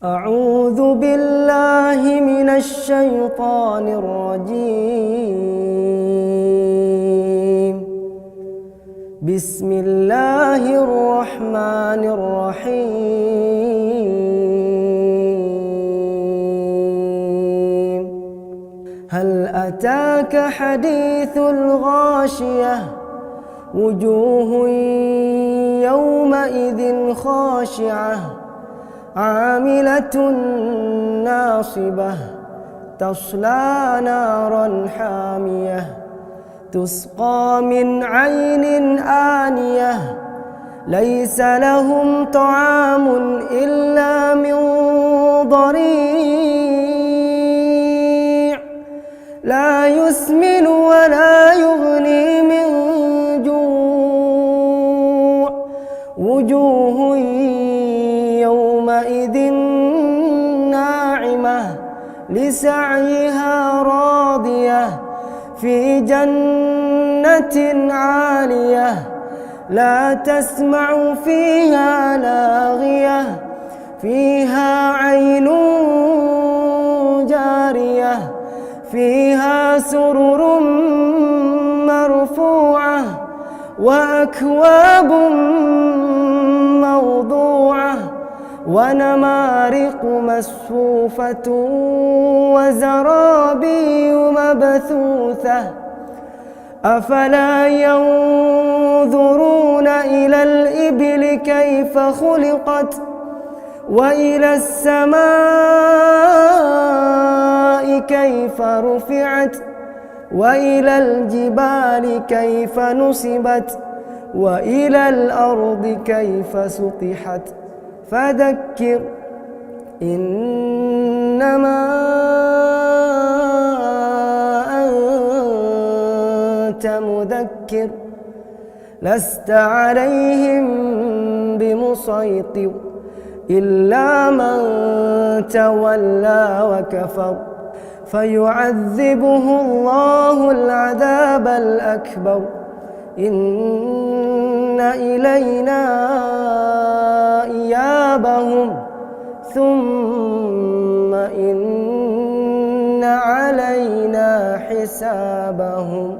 أعوذ بالله من الشيطان الرجيم. بسم الله الرحمن الرحيم. هل أتاك حديث الغاشية؟ وجوه يومئذ خاشعة عاملة ناصبة تصلى نارا حامية تسقى من عين آنية ليس لهم طعام إلا من ضريع لا يسمن ولا يغني من جوع وجوه يومئذ ناعمة لسعيها راضية في جنة عالية لا تسمع فيها لاغية فيها عين جارية فيها سرر مرفوعة وأكواب موضوعة ونمارق مصفوفة وزرابي مبثوثة أفلا ينظرون إلى الإبل كيف خلقت وإلى السماء كيف رفعت وإلى الجبال كيف نصبت وإلى الأرض كيف سطحت فذكر إنما أنت مذكر لست عليهم بمسيطر إلا من تولى وكفر فيعذبه الله العذاب الأكبر إن إلينا إيابهم ثم إن علينا حسابهم.